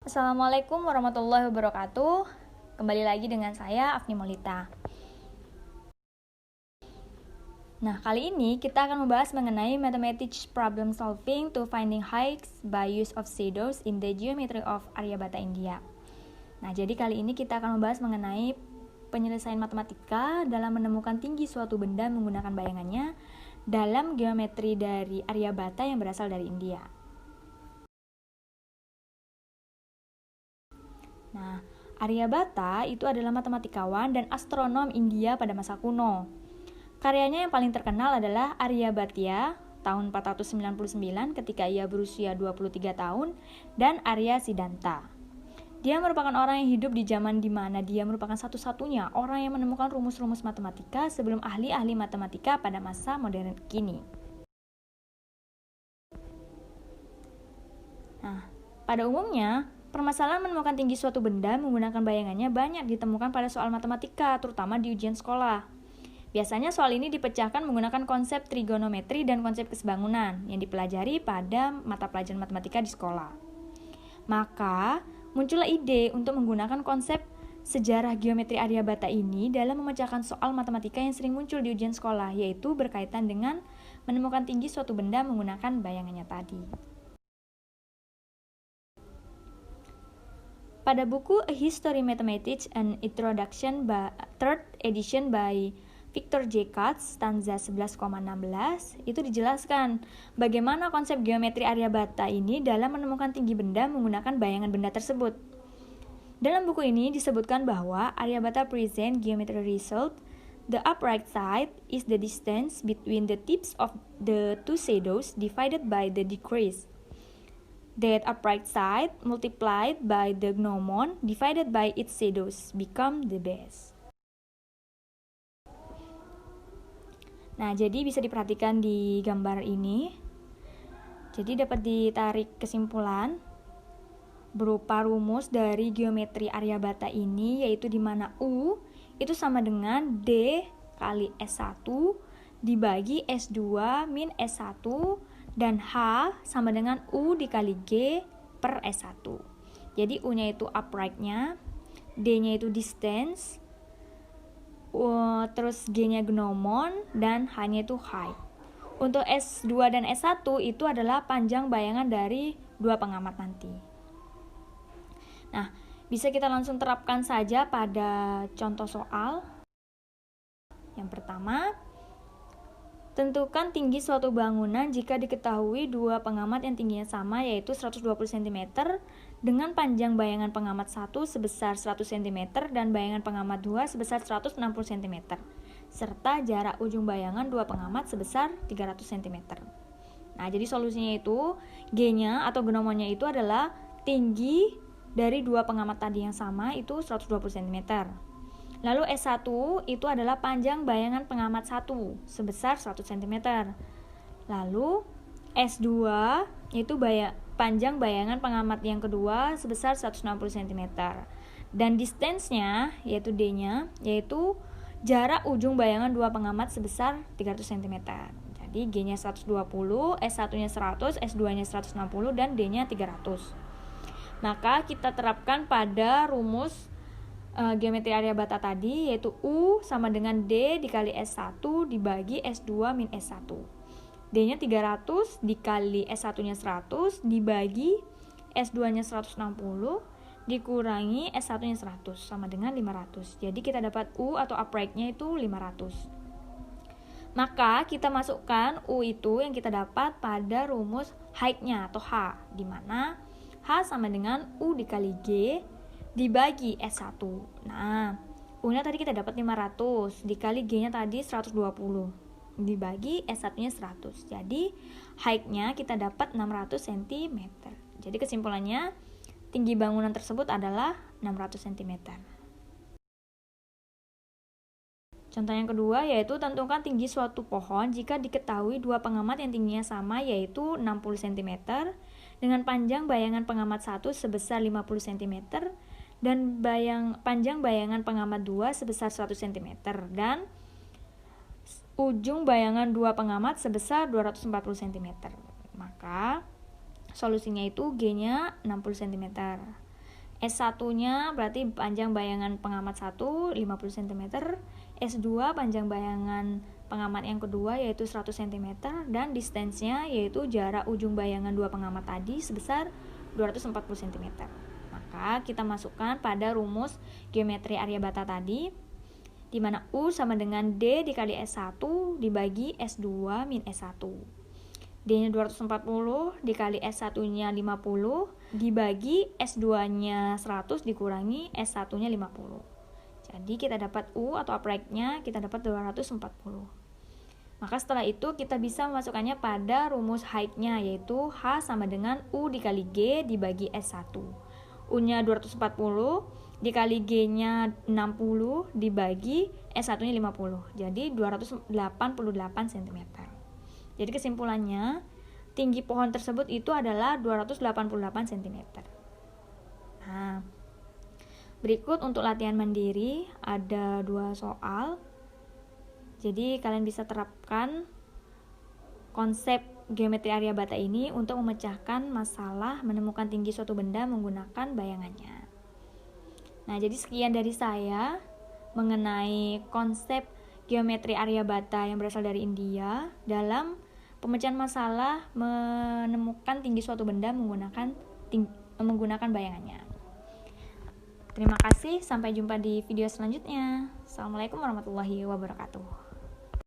Assalamualaikum warahmatullahi wabarakatuh. Kembali lagi dengan saya Afni Molita. Nah, kali ini kita akan membahas mengenai mathematics problem solving to finding heights by use of shadows in the geometry of Aryabhata India. Nah, jadi kali ini kita akan membahas mengenai penyelesaian matematika dalam menemukan tinggi suatu benda menggunakan bayangannya dalam geometri dari Aryabhata yang berasal dari India. Nah, Aryabhata itu adalah matematikawan dan astronom India pada masa kuno. Karyanya yang paling terkenal adalah Aryabhatya tahun 499 ketika ia berusia 23 tahun dan Arya Siddhanta. Dia merupakan orang yang hidup di zaman di mana dia merupakan satu-satunya orang yang menemukan rumus-rumus matematika sebelum ahli-ahli matematika pada masa modern kini. Nah, pada umumnya, permasalahan menemukan tinggi suatu benda menggunakan bayangannya banyak ditemukan pada soal matematika, terutama di ujian sekolah. Biasanya soal ini dipecahkan menggunakan konsep trigonometri dan konsep kesebangunan yang dipelajari pada mata pelajaran matematika di sekolah. Maka, muncullah ide untuk menggunakan konsep sejarah geometri Aryabhata ini dalam memecahkan soal matematika yang sering muncul di ujian sekolah, yaitu berkaitan dengan menemukan tinggi suatu benda menggunakan bayangannya tadi. Pada buku A History Mathematics and Introduction 3rd edition by Victor J. Katz, stanza 11,16, itu dijelaskan bagaimana konsep geometri Aryabhata ini dalam menemukan tinggi benda menggunakan bayangan benda tersebut. Dalam buku ini disebutkan bahwa Aryabhata present geometry result. The upright side is the distance between the tips of the two shadows divided by the decrease. That upright side multiplied by the gnomon divided by its shadows become the base. Nah, jadi bisa diperhatikan di gambar ini. Jadi dapat ditarik kesimpulan berupa rumus dari geometri Aryabhata ini, yaitu di mana U itu sama dengan D kali S1 dibagi S2 min S1 dan H sama dengan U dikali G per S1. Jadi U-nya itu upright-nya, D-nya itu distance, terus G-nya gnomon, dan H-nya itu height. Untuk S2 dan S1 itu adalah panjang bayangan dari dua pengamat nanti. Nah, bisa kita langsung terapkan saja pada contoh soal. Yang pertama, tentukan tinggi suatu bangunan jika diketahui dua pengamat yang tingginya sama, yaitu 120 cm dengan panjang bayangan pengamat 1 sebesar 100 cm dan bayangan pengamat 2 sebesar 160 cm, serta jarak ujung bayangan dua pengamat sebesar 300 cm. Nah, jadi solusinya itu G-nya atau gnomonnya itu adalah tinggi dari dua pengamat tadi yang sama, itu 120 cm. Lalu S1 itu adalah panjang bayangan pengamat 1 sebesar 100 cm. Lalu S2 itu panjang bayangan pengamat yang kedua sebesar 160 cm. Dan distance-nya yaitu D-nya yaitu jarak ujung bayangan dua pengamat sebesar 300 cm. Jadi G-nya 120, S1-nya 100, S2-nya 160 dan D-nya 300. Maka kita terapkan pada rumus geometri Aryabhata tadi, yaitu U sama dengan D dikali S1 dibagi S2 min S1. D-nya 300 dikali S1-nya 100 dibagi S2-nya 160 dikurangi S1-nya 100 sama dengan 500. Jadi kita dapat U atau upright-nya itu 500. Maka kita masukkan U itu yang kita dapat pada rumus height-nya atau H, di mana H sama dengan U dikali G dibagi S1. Nah, U-nya tadi kita dapat 500 dikali G-nya tadi 120 dibagi S1-nya 100. Jadi height-nya kita dapat 600 cm. Jadi kesimpulannya tinggi bangunan tersebut adalah 600 cm. Contoh yang kedua yaitu tentukan tinggi suatu pohon jika diketahui dua pengamat yang tingginya sama, yaitu 60 cm dengan panjang bayangan pengamat 1 sebesar 50 cm dan panjang bayangan pengamat 2 sebesar 100 cm dan ujung bayangan dua pengamat sebesar 240 cm. Maka solusinya itu G-nya 60 cm. S1-nya berarti panjang bayangan pengamat 1 50 cm, S2 panjang bayangan pengamat yang kedua yaitu 100 cm, dan distance-nya yaitu jarak ujung bayangan dua pengamat tadi sebesar 240 cm. Maka kita masukkan pada rumus geometri Aryabhata tadi, di mana U sama dengan D dikali S1 dibagi S2 min S1. D-nya 240 dikali S1-nya 50 dibagi S2-nya 100 dikurangi S1-nya 50. Jadi kita dapat U atau upright-nya kita dapat 240. Maka setelah itu kita bisa memasukkannya pada rumus height-nya, yaitu H sama dengan U dikali G dibagi S1. U-nya 240 dikali G-nya 60 dibagi S1-nya 50. Jadi 288 cm. Jadi kesimpulannya, tinggi pohon tersebut itu adalah 288 cm. Nah, berikut untuk latihan mandiri ada 2 soal. Jadi kalian bisa terapkan konsep geometri Aryabhata ini untuk memecahkan masalah menemukan tinggi suatu benda menggunakan bayangannya. Nah, jadi sekian dari saya mengenai konsep geometri Aryabhata yang berasal dari India dalam pemecahan masalah menemukan tinggi suatu benda menggunakan bayangannya. Terima kasih, sampai jumpa di video selanjutnya. Assalamualaikum warahmatullahi wabarakatuh.